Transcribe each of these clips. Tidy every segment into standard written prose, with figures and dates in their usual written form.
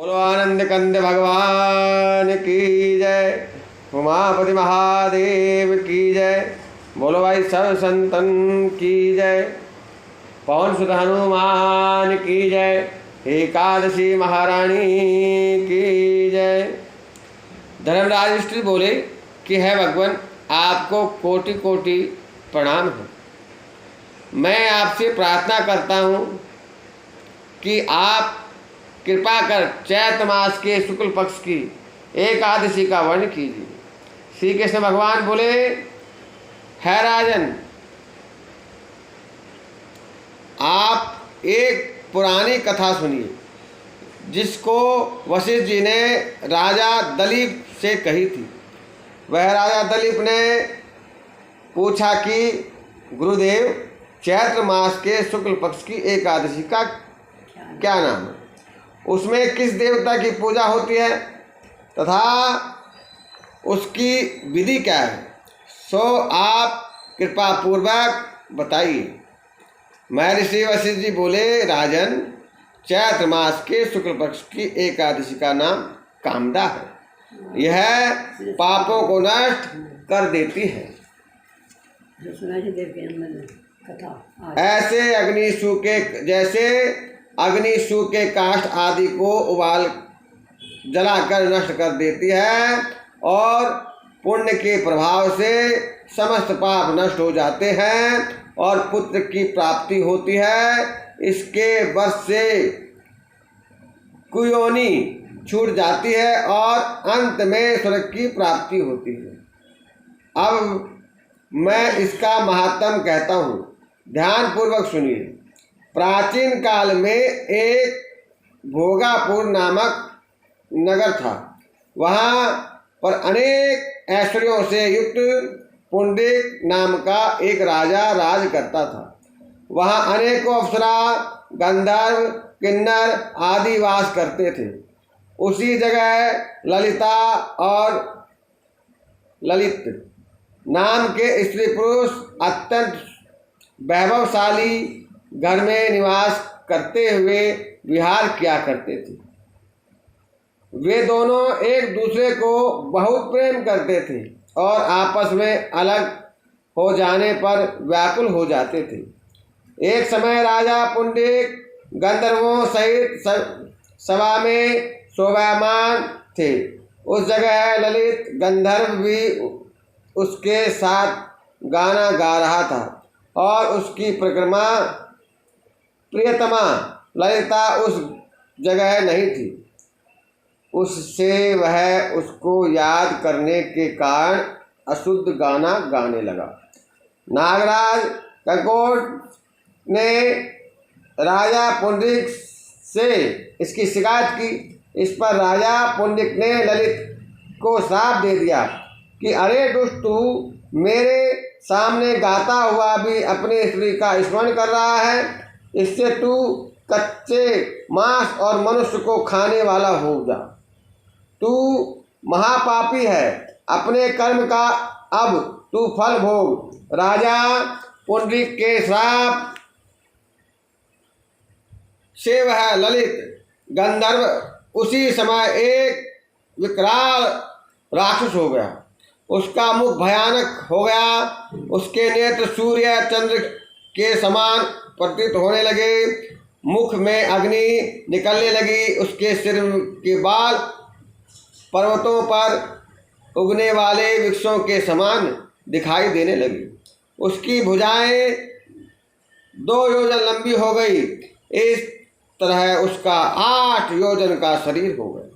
बोलो आनंद कंद भगवान की जय, उमापति महादेव की जय। बोलो भाई सब संतन की जय, पवन सुत हनुमान की जय, एकादशी महारानी की जय। धर्मराज युधिष्ठिर बोले कि है भगवान, आपको कोटि कोटि प्रणाम है। मैं आपसे प्रार्थना करता हूँ कि आप कृपा कर चैत्र मास के शुक्ल पक्ष की एकादशी का वर्णन कीजिए। श्री कृष्ण भगवान बोले, है राजन, आप एक पुरानी कथा सुनिए जिसको वशिष्ठ जी ने राजा दलीप से कही थी। वह राजा दलीप ने पूछा कि गुरुदेव, चैत्र मास के शुक्ल पक्ष की एकादशी का क्या नाम है, उसमें किस देवता की पूजा होती है तथा उसकी विधि क्या है, सो आप कृपा पूर्वक बताइए। महर्षि वशिष्ठ जी बोले, राजन, चैत्र मास के शुक्ल पक्ष की एकादशी का नाम कामदा है। यह पापों को नष्ट कर देती है। ऐसे अग्निशु के जैसे अग्निशु के काष्ठ आदि को उबाल जलाकर नष्ट कर देती है और पुण्य के प्रभाव से समस्त पाप नष्ट हो जाते हैं और पुत्र की प्राप्ति होती है। इसके वश से कुयोनि छूट जाती है और अंत में स्वर्ग की प्राप्ति होती है। अब मैं इसका महात्म कहता हूँ, ध्यान पूर्वक सुनिए। प्राचीन काल में एक भोगापुर नामक नगर था। वहाँ पर अनेक ऐश्वर्यों से युक्त पुंडरीक नाम का एक राजा राज करता था। वहाँ अनेकों अप्सरा, गंधर्व, किन्नर आदि वास करते थे। उसी जगह ललिता और ललित नाम के स्त्री पुरुष अत्यंत वैभवशाली घर में निवास करते हुए विहार किया करते थे। वे दोनों एक दूसरे को बहुत प्रेम करते थे और आपस में अलग हो जाने पर व्याकुल हो जाते थे। एक समय राजा पुंडरीक गंधर्वों सहित सभा में शोभायमान थे। उस जगह ललित गंधर्व भी उसके साथ गाना गा रहा था और उसकी परिक्रमा प्रियतमा ललिता उस जगह नहीं थी। उससे वह उसको याद करने के कारण अशुद्ध गाना गाने लगा। नागराज कंकोट ने राजा पुंडरीक से इसकी शिकायत की। इस पर राजा पुंडरीक ने ललित को श्राप दे दिया कि अरे दुष्ट, तू मेरे सामने गाता हुआ भी अपनी स्त्री का स्मरण कर रहा है। इससे तू कच्चे मांस और मनुष्य को खाने वाला हो जा। तू महापापी है। अपने कर्म का अब तू फल भोग। राजा पुंडरीक के श्राप से वह ललित गंधर्व उसी समय एक विकराल राक्षस हो गया। उसका मुख भयानक हो गया। उसके नेत्र सूर्य चंद्र के समान प्रतीत होने लगे। मुख में अग्नि निकलने लगी। उसके सिर के बाल पर्वतों पर उगने वाले वृक्षों के समान दिखाई देने लगी। उसकी भुजाएं 2 योजन लंबी हो गई। इस तरह उसका 8 योजन का शरीर हो गया।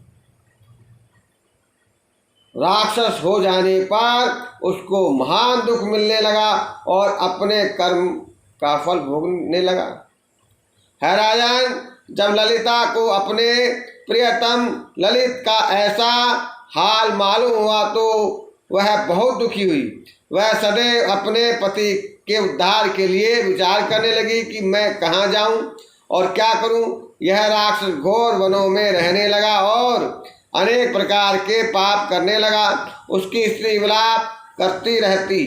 राक्षस हो जाने पर उसको महान दुख मिलने लगा और अपने कर्म का फल भोगने लगा। है राजन, जब ललिता को अपने प्रियतम ललित का ऐसा हाल मालूम हुआ तो वह बहुत दुखी हुई। वह सदैव अपने पति के उद्धार के लिए विचार करने लगी कि मैं कहाँ जाऊं और क्या करूं। यह राक्षस घोर वनों में रहने लगा और अनेक प्रकार के पाप करने लगा। उसकी स्त्री विलाप करती रहती।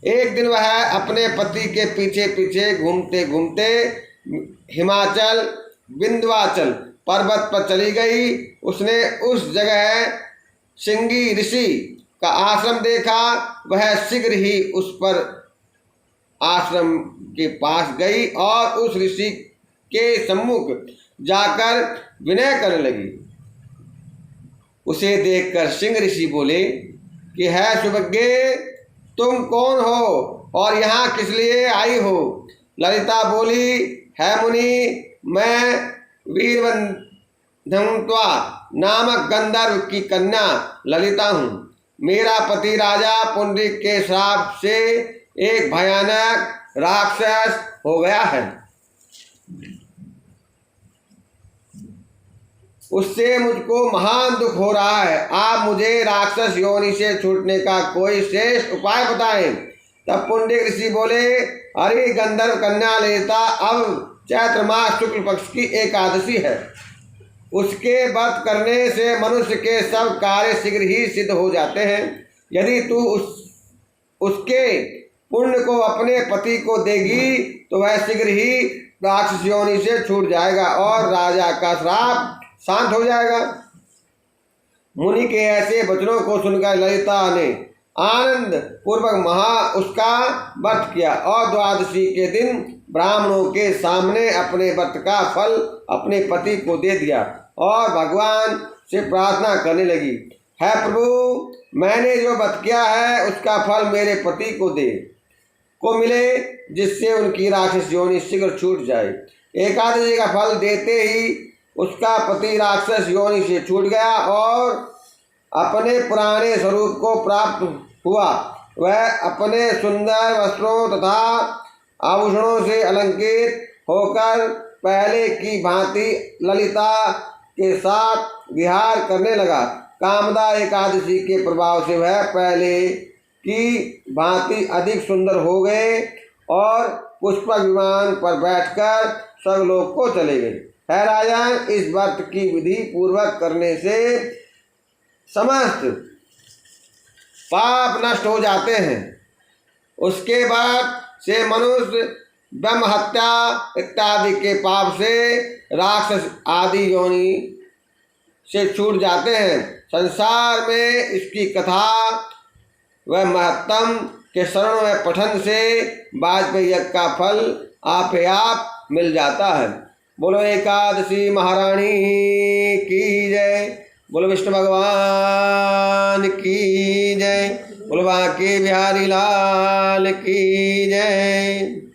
एक दिन वह अपने पति के पीछे पीछे घूमते घूमते हिमाचल, विंध्याचल पर्वत पर चली गई। उसने उस जगह श्रृंगी ऋषि का आश्रम देखा। वह शीघ्र ही उस पर आश्रम के पास गई और उस ऋषि के सम्मुख जाकर विनय करने लगी। उसे देखकर सिंह ऋषि बोले कि है सुभज्ञ, तुम कौन हो और यहाँ किस लिए आई हो? ललिता बोली, है मुनि, मैं वीरवन्ध्वा नामक गंधर्व की कन्या ललिता हूँ। मेरा पति राजा पुंडरीक के श्राप से एक भयानक राक्षस हो गया है। उससे मुझको महान दुख हो रहा है। आप मुझे राक्षस योनि से छूटने का कोई श्रेष्ठ उपाय बताएं। तब पुंडरीक ऋषि बोले, अरे गंधर्व कन्या ललिता, अब चैत्र मास शुक्ल पक्ष की एकादशी है। उसके व्रत करने से मनुष्य के सब कार्य शीघ्र ही सिद्ध हो जाते हैं। यदि तू उसके पुण्य को अपने पति को देगी तो वह शीघ्र ही राक्षस योनि से छूट जाएगा और राजा का श्राप शांत हो जाएगा। मुनि के ऐसे वचनों को सुनकर ललिता ने आनंद पूर्वक उसका व्रत किया और द्वादशी के दिन ब्राह्मणों के सामने अपने व्रत का फल अपने पति को दे दिया और भगवान से प्रार्थना करने लगी, है प्रभु, मैंने जो व्रत किया है उसका फल मेरे पति को मिले, जिससे उनकी राक्षस योनि शीघ्र छूट जाए। एकादशी का फल देते ही उसका पति राक्षस योनि से छूट गया और अपने पुराने स्वरूप को प्राप्त हुआ। वह अपने सुंदर वस्त्रों तथा आभूषणों से अलंकृत होकर पहले की भांति ललिता के साथ विहार करने लगा। कामदा एकादशी के प्रभाव से वह पहले की भांति अधिक सुंदर हो गए और पुष्पक विमान पर बैठकर स्वर्गलोक को चले गए। है राजन, इस व्रत की विधि पूर्वक करने से समस्त पाप नष्ट हो जाते हैं। उसके बाद से मनुष्य ब्रह्म हत्या इत्यादि के पाप से राक्षस आदि योनि से छूट जाते हैं। संसार में इसकी कथा व महत्तम के शरण में पठन से वाजपेयी यज्ञ का फल आपे आप मिल जाता है। बोलो एकादशी महारानी की जय। बोलो विष्णु भगवान की जय। बोलो बांके बिहारी लाल की जय।